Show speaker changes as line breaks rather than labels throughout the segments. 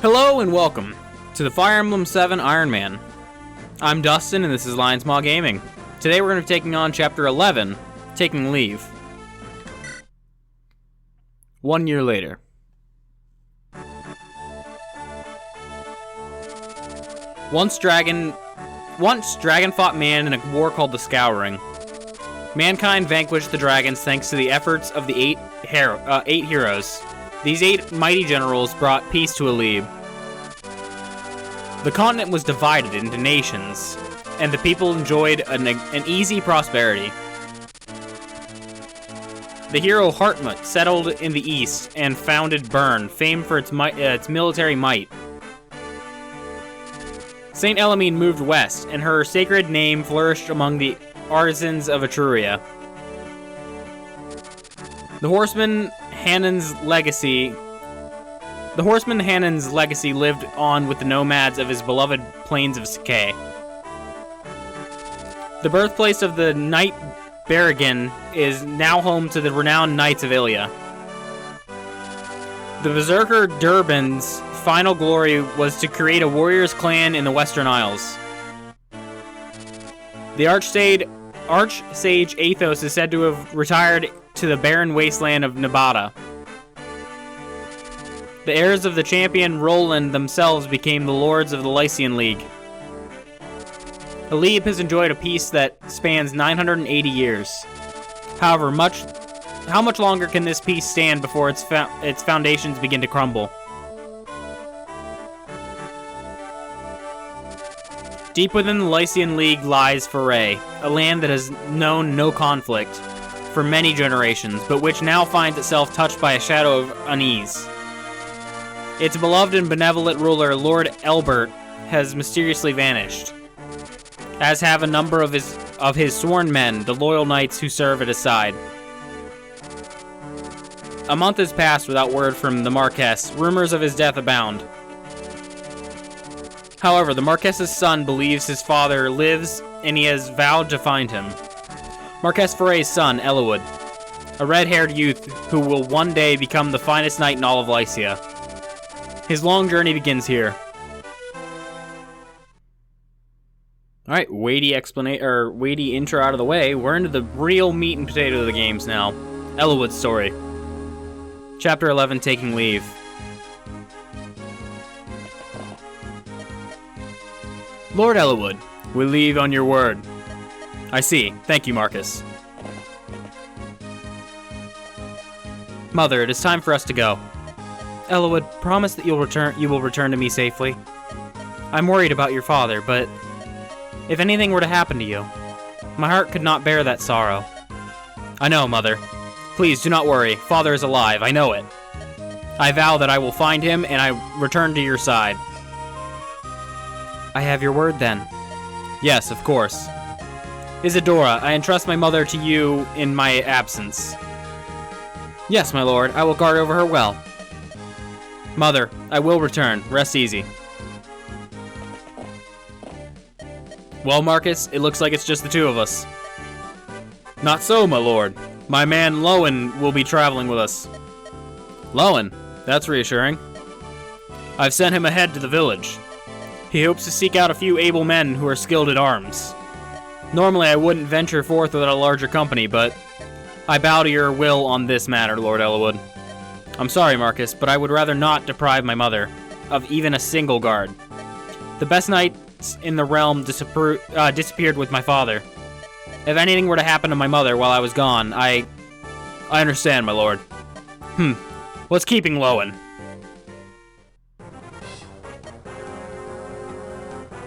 Hello and welcome to the Fire Emblem 7 Ironman. I'm Dustin and this is Lion Small Gaming. Today we're going to be taking on Chapter 11, Taking Leave. 1 year later. Once dragon fought man in a war called the Scouring. Mankind vanquished the dragons thanks to the efforts of the eight heroes. These 8 mighty generals brought peace to Eliwood. The continent was divided into nations, and the people enjoyed an easy prosperity. The hero Hartmut settled in the east and founded Bern, famed for its military might. Saint Elimine moved west, and her sacred name flourished among the artisans of Etruria. The horseman Hanan's legacy lived on with the nomads of his beloved plains of Sakai. The birthplace of the Knight Berrigan is now home to the renowned Knights of Ilia. The Berserker Durban's final glory was to create a warrior's clan in the Western Isles. The Archsage Athos is said to have retired to the barren wasteland of Nabata. The heirs of the champion Roland themselves became the lords of the Lycian League. Eliwood has enjoyed a peace that spans 980 years. However, how much longer can this peace stand before its foundations begin to crumble? Deep within the Lycian League lies Foray, a land that has known no conflict for many generations, but which now finds itself touched by a shadow of unease. Its beloved and benevolent ruler, Lord Elbert, has mysteriously vanished, as have a number of his sworn men, the loyal knights who serve at his side. A month has passed without word from the Marquess. Rumors of his death abound. However, the Marquess's son believes his father lives, and he has vowed to find him. Marquess Foray's son, Eliwood, a red-haired youth who will one day become the finest knight in all of Lycia. His long journey begins here. Alright, weighty intro out of the way. We're into the real meat and potato of the games now. Eliwood's story. Chapter 11, Taking Leave. Lord Eliwood, we leave on your word. I see. Thank you, Marcus. Mother, it is time for us to go. Eliwood, promise that you will return to me safely. I'm worried about your father, but if anything were to happen to you, my heart could not bear that sorrow. I know, Mother. Please do not worry. Father is alive. I know it. I vow that I will find him and I return to your side. I have your word then. Yes, of course. Isadora, I entrust my mother to you in my absence. Yes, my lord, I will guard over her well. Mother, I will return. Rest easy. Well, Marcus, it looks like it's just the two of us. Not so, my lord. My man Lowen will be traveling with us. Lowen? That's reassuring. I've sent him ahead to the village. He hopes to seek out a few able men who are skilled at arms. Normally I wouldn't venture forth without a larger company, but I bow to your will on this matter, Lord Eliwood. I'm sorry, Marcus, but I would rather not deprive my mother of even a single guard. The best knights in the realm disappeared with my father. If anything were to happen to my mother while I was gone, I understand, my lord. What's keeping Lowen?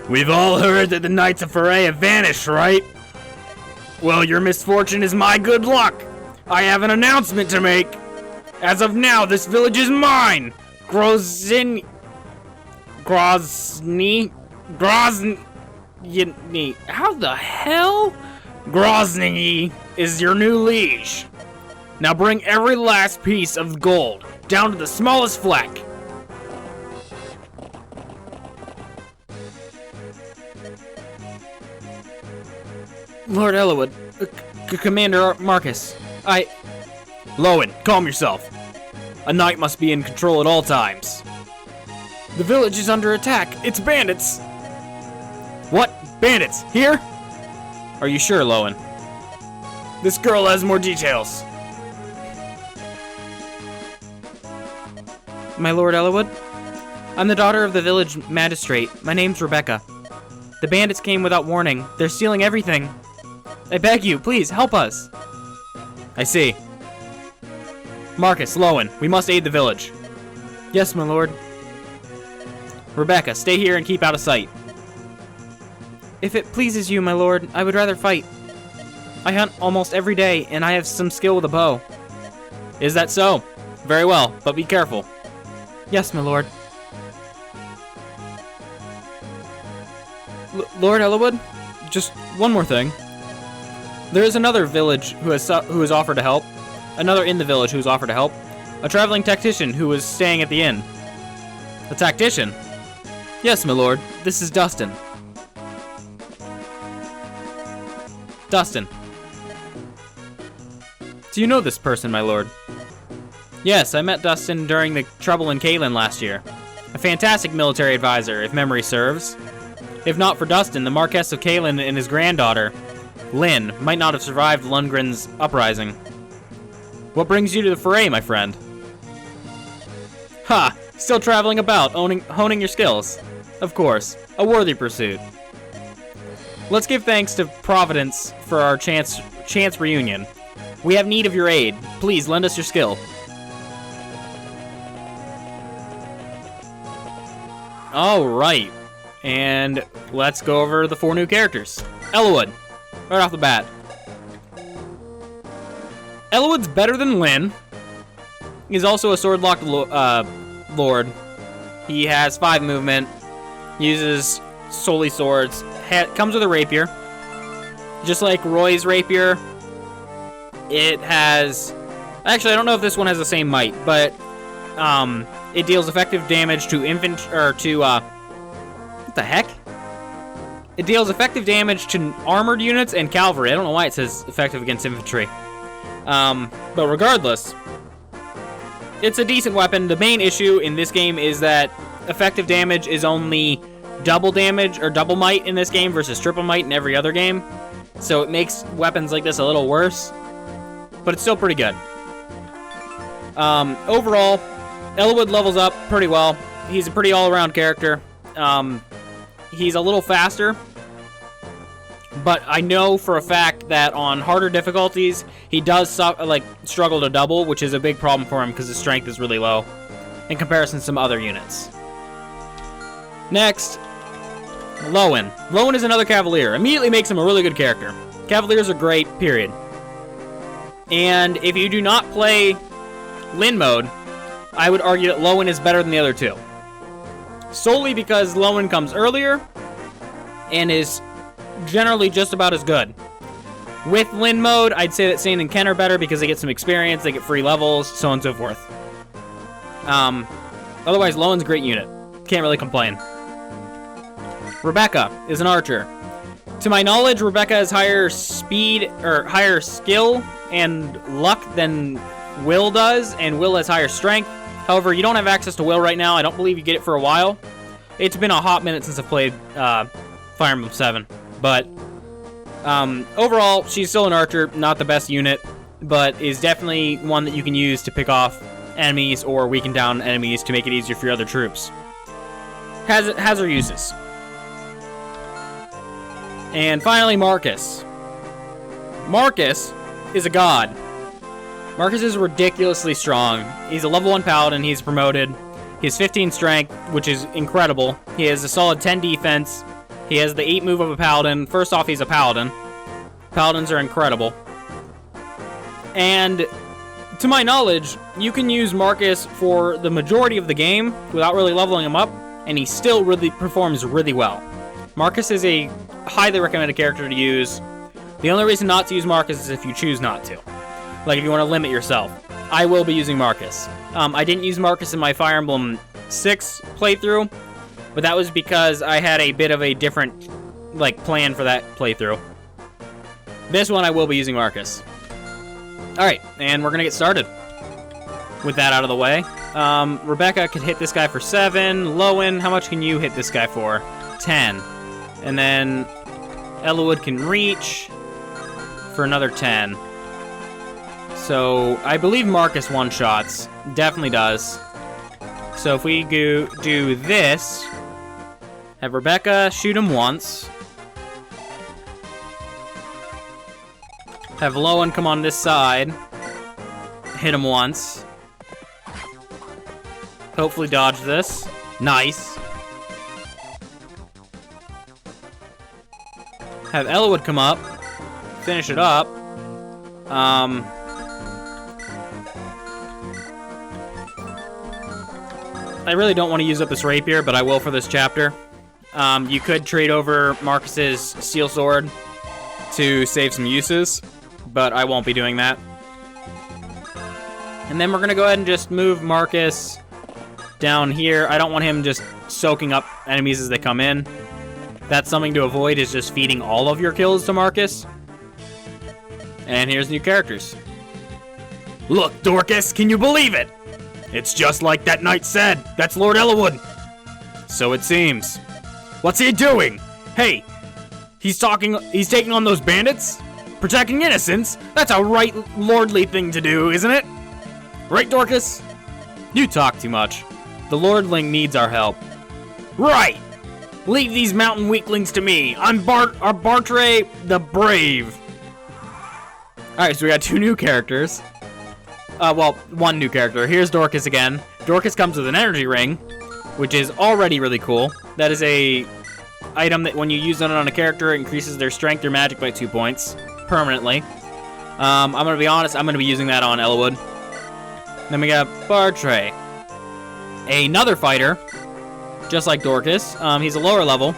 We've all heard that the Knights of Foray have vanished, right? Well, your misfortune is my good luck. I have an announcement to make. As of now, this village is mine. Grozny. How the hell? Grozny is your new liege. Now bring every last piece of gold, down to the smallest fleck. Lord Eliwood, Commander Marcus, Lowen, calm yourself. A knight must be in control at all times. The village is under attack. It's bandits. What? Bandits? Here? Are you sure, Lowen? This girl has more details. My lord Eliwood? I'm the daughter of the village magistrate. My name's Rebecca. The bandits came without warning. They're stealing everything. I beg you, please, help us. I see. Marcus, Lowen, we must aid the village. Yes, my lord. Rebecca, stay here and keep out of sight. If it pleases you, my lord, I would rather fight. I hunt almost every day, and I have some skill with a bow. Is that so? Very well, but be careful. Yes, my lord. Lord Eliwood, just one more thing. There is another village who has offered to help. Another in the village who has offered to help. A traveling tactician who was staying at the inn. A tactician? Yes, my lord. This is Dustin. Dustin. Do you know this person, my lord? Yes, I met Dustin during the trouble in Caelan last year. A fantastic military advisor, if memory serves. If not for Dustin, the Marquess of Caelan and his granddaughter, Lynn, might not have survived Lundgren's uprising. What brings you to the fray, my friend? Ha! Still traveling about, honing your skills. Of course, a worthy pursuit. Let's give thanks to Providence for our chance reunion. We have need of your aid. Please, lend us your skill. Alright. And let's go over the 4 new characters. Eliwood, right off the bat. Eliwood's better than Lynn. He's also a sword-locked lord. He has 5 movement, uses solely swords, comes with a rapier. Just like Roy's rapier, it has... Actually, I don't know if this one has the same might, but it deals effective damage to what the heck? It deals effective damage to armored units and cavalry. I don't know why it says effective against infantry. But regardless, it's a decent weapon. The main issue in this game is that effective damage is only double damage or double might in this game versus triple might in every other game. So it makes weapons like this a little worse, but it's still pretty good. Overall, Eliwood levels up pretty well. He's a pretty all-around character. He's a little faster, but I know for a fact that on harder difficulties, he does struggle to double, which is a big problem for him because his strength is really low in comparison to some other units. Next, Lowen. Lowen is another Cavalier. Immediately makes him a really good character. Cavaliers are great, period. And if you do not play Lynn mode, I would argue that Lowen is better than the other two. Solely because Lowen comes earlier and is generally just about as good. With Lynn mode, I'd say that Sane and Ken are better because they get some experience, they get free levels, so on and so forth. Otherwise, Lowen's a great unit. Can't really complain. Rebecca is an archer. To my knowledge, Rebecca has higher speed, or higher skill and luck than Will does, and Will has higher strength. However, you don't have access to Will right now. I don't believe you get it for a while. It's been a hot minute since I've played Fire Emblem 7. But overall, she's still an archer, not the best unit, but is definitely one that you can use to pick off enemies or weaken down enemies to make it easier for your other troops. Has her uses. And finally, Marcus. Marcus is a god. Marcus is ridiculously strong. He's a level 1 paladin. He's promoted. He has 15 strength, which is incredible. He has a solid 10 defense. He has the 8 move of a paladin. First off, he's a paladin. Paladins are incredible. And to my knowledge, you can use Marcus for the majority of the game without really leveling him up, and he still really performs really well. Marcus is a highly recommended character to use. The only reason not to use Marcus is if you choose not to. Like, if you want to limit yourself. I will be using Marcus. I didn't use Marcus in my Fire Emblem 6 playthrough, but that was because I had a bit of a different, plan for that playthrough. This one, I will be using Marcus. Alright, and we're going to get started. With that out of the way, Rebecca could hit this guy for 7. Lowen, how much can you hit this guy for? 10. And then Eliwood can reach for another 10. So I believe Marcus one-shots. Definitely does. So if we do this, have Rebecca shoot him once. Have Lowen come on this side. Hit him once. Hopefully dodge this. Nice. Have Eliwood come up. Finish it up. I really don't want to use up this rapier, but I will for this chapter. You could trade over Marcus's steel sword to save some uses, but I won't be doing that. And then we're going to go ahead and just move Marcus down here. I don't want him just soaking up enemies as they come in. That's something to avoid, is just feeding all of your kills to Marcus. And here's new characters. Look, Dorcas, can you believe it? It's just like that knight said. That's Lord Eliwood. So it seems. What's he doing? Hey, he's taking on those bandits? Protecting innocents? That's a right lordly thing to do, isn't it? Right, Dorcas? You talk too much. The lordling needs our help. Right! Leave these mountain weaklings to me. I'm Bartre the Brave. Alright, so we got 2 new characters. Well, 1 new character. Here's Dorcas again. Dorcas comes with an energy ring, which is already really cool. That is a item that when you use it on a character, it increases their strength or magic by 2 points. Permanently. I'm gonna be honest, I'm gonna be using that on Eliwood. Then we got Bartre. Another fighter, just like Dorcas. He's a lower level,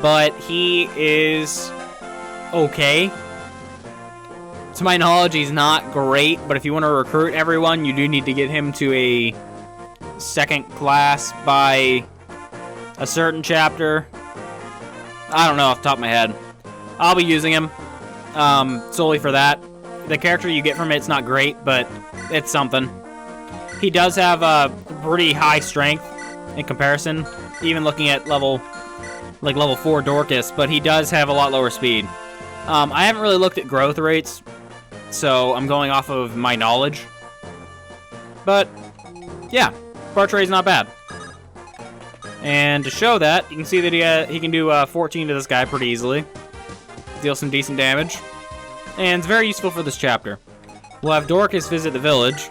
but he is okay. To my knowledge, he's not great, but if you want to recruit everyone, you do need to get him to a 2nd class by a certain chapter. I don't know off the top of my head. I'll be using him solely for that. The character you get from it's not great, but it's something. He does have a pretty high strength in comparison, even looking at level 4 Dorcas, but he does have a lot lower speed. I haven't really looked at growth rates, so I'm going off of my knowledge. But, yeah, Bartre's not bad. And to show that, you can see that he can do 14 to this guy pretty easily. Deal some decent damage. And it's very useful for this chapter. We'll have Dorcas visit the village.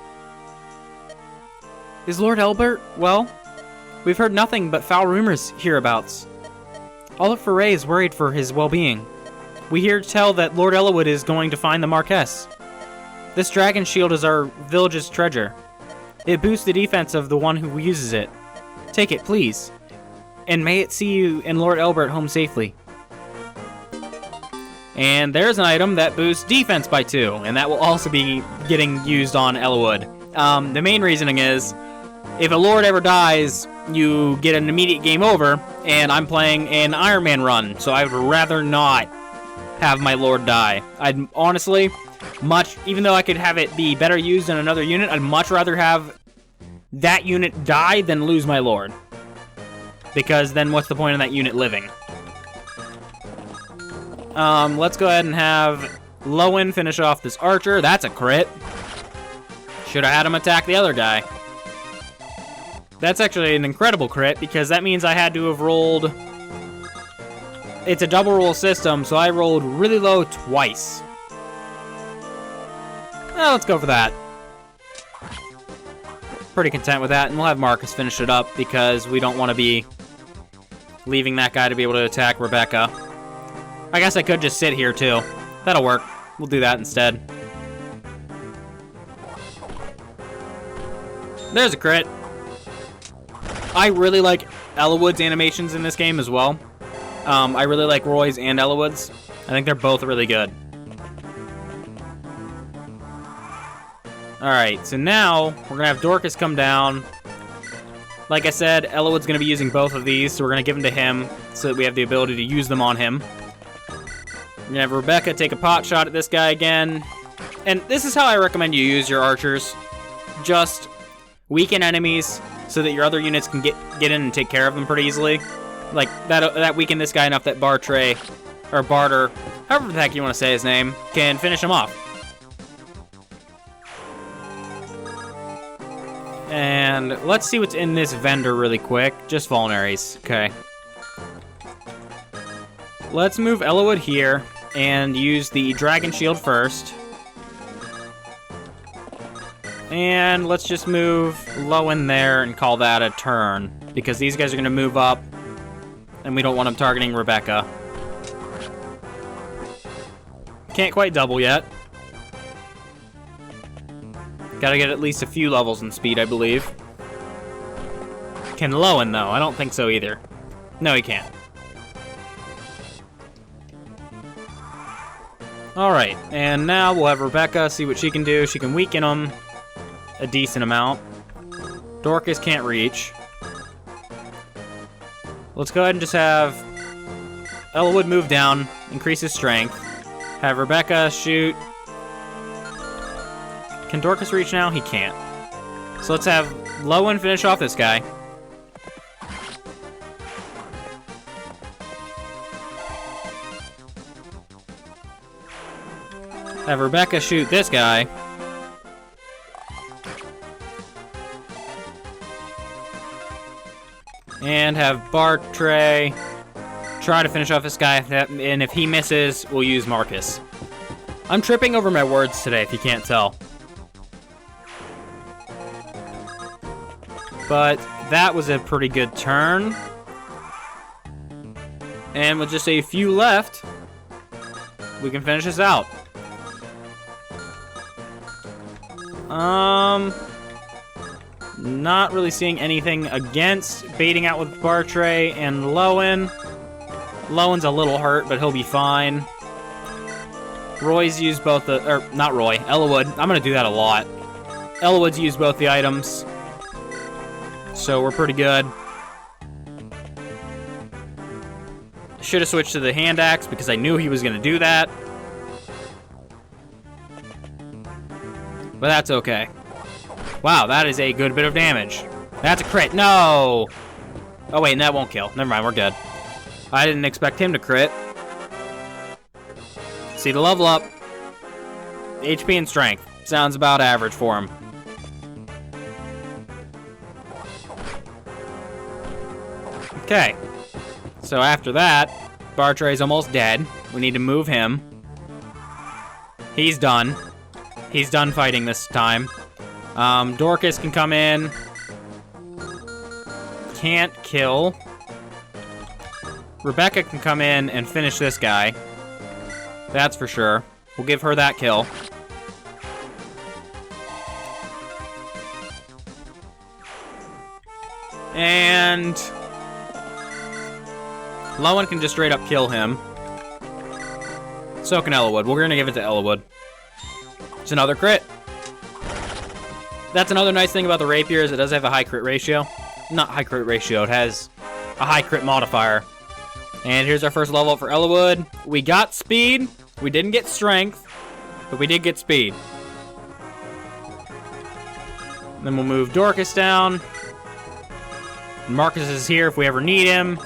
Is Lord Elbert well? We've heard nothing but foul rumors hereabouts. Olive Foray is worried for his well-being. We hear tell that Lord Eliwood is going to find the Marquess. This dragon shield is our village's treasure. It boosts the defense of the one who uses it. Take it, please. And may it see you and Lord Elbert home safely. And there's an item that boosts defense by 2, and that will also be getting used on Eliwood. The main reasoning is, if a lord ever dies, you get an immediate game over, and I'm playing an Ironman run, so I would rather not have my lord die. I'd honestly, even though I could have it be better used in another unit, I'd much rather have that unit die than lose my lord. Because then what's the point of that unit living? Let's go ahead and have Lowen finish off this archer. That's a crit. Should have had him attack the other guy. That's actually an incredible crit, because that means I had to have rolled... It's a double roll system, so I rolled really low twice. Well, let's go for that. Pretty content with that, and we'll have Marcus finish it up, because we don't want to be leaving that guy to be able to attack Rebecca. I guess I could just sit here, too. That'll work. We'll do that instead. There's a crit. I really like Eliwood's animations in this game as well. I really like Roy's and Eliwood's. I think they're both really good. Alright, so now we're going to have Dorcas come down. Like I said, Eliwood's going to be using both of these, so we're going to give them to him so that we have the ability to use them on him. We're going to have Rebecca take a pot shot at this guy again. And this is how I recommend you use your archers. Just Weaken enemies so that your other units can get in and take care of them pretty easily. Like, that weaken this guy enough that Bartray, or Barter, however the heck you want to say his name, can finish him off. And let's see what's in this vendor really quick. Just vulneraries. Okay. Let's move Eliwood here and use the Dragon Shield first. And let's just move Lowen there and call that a turn, because these guys are going to move up, and we don't want them targeting Rebecca. Can't quite double yet. Gotta get at least a few levels in speed, I believe. Can Lowen, though? I don't think so either. No, he can't. Alright, and now we'll have Rebecca see what she can do. She can weaken them a decent amount. Dorcas can't reach. Let's go ahead and just have Eliwood move down, increase his strength. Have Rebecca shoot. Can Dorcas reach now? He can't. So let's have Lowen finish off this guy. Have Rebecca shoot this guy. And have Bartray try to finish off this guy, and if he misses, we'll use Marcus. I'm tripping over my words today, if you can't tell. But that was a pretty good turn. And with just a few left, we can finish this out. Not really seeing anything against baiting out with Bartray and Lowen. Lowen's a little hurt, but he'll be fine. Roy's used both the... Or, not Roy. Eliwood. I'm going to do that a lot. Eliwood's used both the items. So we're pretty good. Should have switched to the hand axe because I knew he was going to do that. But that's okay. Wow, that is a good bit of damage. That's a crit. No! Oh, wait, and that won't kill. Never mind, we're good. I didn't expect him to crit. See the level up. HP and strength. Sounds about average for him. Okay. So after that, Bartray's almost dead. We need to move him. He's done. He's done fighting this time. Dorcas can come in. Can't kill. Rebecca can come in and finish this guy. That's for sure. We'll give her that kill. And Lowen can just straight up kill him. So can Eliwood. We're gonna give it to Eliwood. It's another crit. That's another nice thing about the rapier is it does have a high crit ratio. Not high crit ratio, it has a high crit modifier. And here's our first level up for Eliwood. We got speed. We didn't get strength, but we did get speed. Then we'll move Dorcas down. Marcus is here if we ever need him.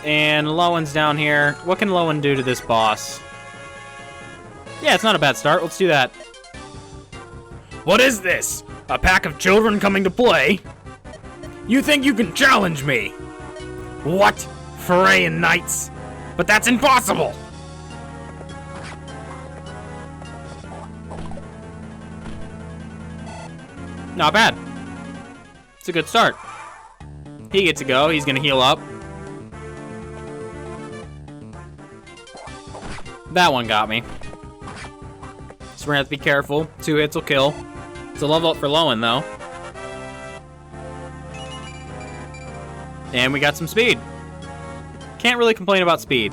And Lowen's down here. What can Lowen do to this boss? Yeah, it's not a bad start. Let's do that. What is this? A pack of children coming to play? You think you can challenge me? What? Foray and knights? But that's impossible! Not bad. It's a good start. He gets to go. He's gonna heal up. That one got me. So we're gonna have to be careful. 2 hits will kill. It's a level up for Lowen, though. And we got some speed. Can't really complain about speed.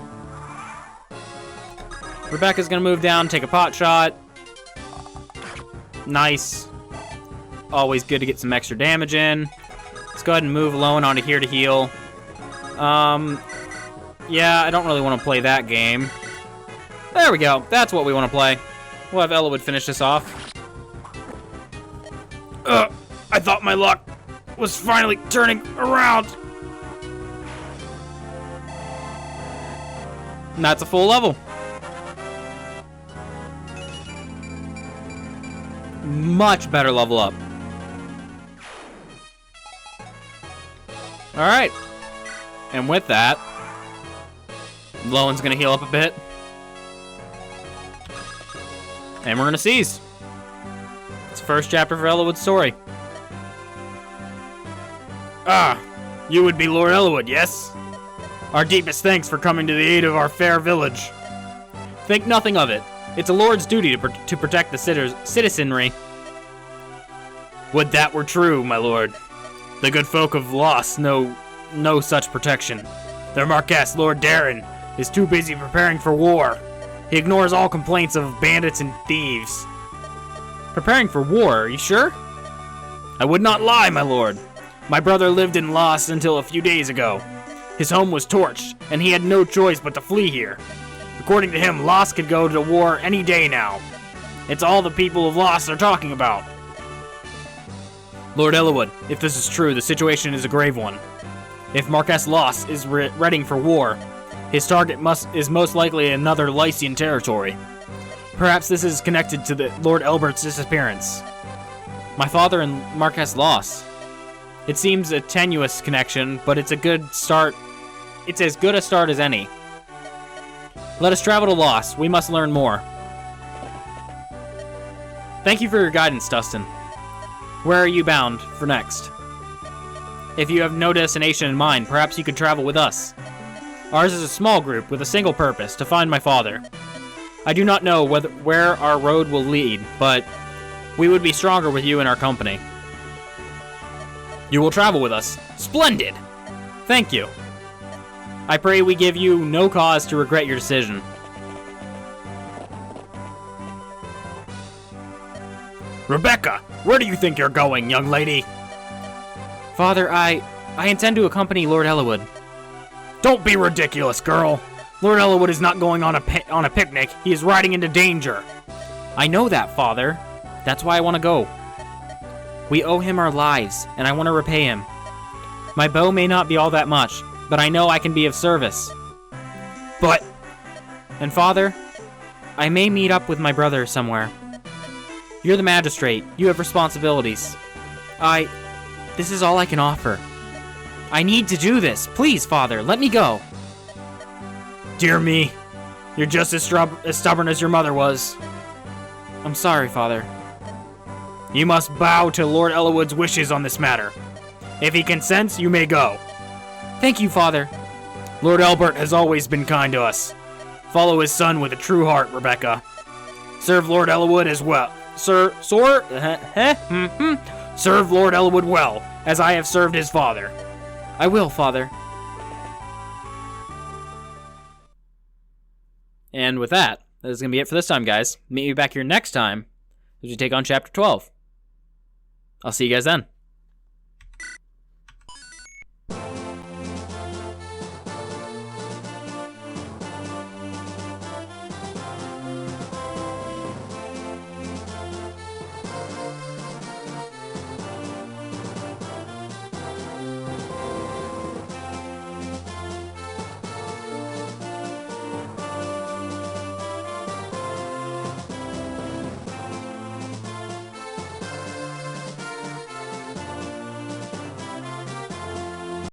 Rebecca's gonna move down, take a pot shot. Nice. Always good to get some extra damage in. Let's go ahead and move Lowen onto here to heal. Yeah, I don't really want to play that game. There we go. That's what we want to play. We'll have Eliwood finish this off. I thought my luck was finally turning around. And that's a full level. Much better level up. Alright. And with that, Lowen's gonna heal up a bit. And we're gonna seize. It's the first chapter for Eliwood's story. Ah, you would be Lord Eliwood, yes? Our deepest thanks for coming to the aid of our fair village. Think nothing of it. It's a lord's duty to protect the citizenry. Would that were true, my lord. The good folk of Lost know no such protection. Their Marquess, Lord Darren, is too busy preparing for war. He ignores all complaints of bandits and thieves. Preparing for war, are you sure? I would not lie, my lord. My brother lived in Lost until a few days ago. His home was torched, and he had no choice but to flee here. According to him, Lost could go to war any day now. It's all the people of Lost are talking about. Lord Eliwood, if this is true, the situation is a grave one. If Marquess Lost is readying for war, his target is most likely another Lycian territory. Perhaps this is connected to the Lord Elbert's disappearance. My father and Marquess Lost. It seems a tenuous connection, but it's a good start. It's as good a start as any. Let us travel to Lost. We must learn more. Thank you for your guidance, Dustin. Where are you bound for next? If you have no destination in mind, perhaps you could travel with us. Ours is a small group with a single purpose, to find my father. I do not know where our road will lead, but we would be stronger with you in our company. You will travel with us. Splendid! Thank you. I pray we give you no cause to regret your decision. Rebecca, where do you think you're going, young lady? Father, I intend to accompany Lord Eliwood. Don't be ridiculous, girl. Lord Eliwood is not going on a picnic. He is riding into danger. I know that, Father. That's why I want to go. We owe him our lives, and I want to repay him. My bow may not be all that much, but I know I can be of service. But... And Father, I may meet up with my brother somewhere. You're the magistrate. You have responsibilities. This is all I can offer. I need to do this. Please, Father, let me go. Dear me, you're just as stubborn as your mother was. I'm sorry, Father. You must bow to Lord Eliwood's wishes on this matter. If he consents, you may go. Thank you, Father. Lord Elbert has always been kind to us. Follow his son with a true heart, Rebecca. Serve Lord Eliwood as well. Serve Lord Eliwood well, as I have served his father. I will, Father. And with that is going to be it for this time, guys. Meet me back here next time as we take on Chapter 12. I'll see you guys then.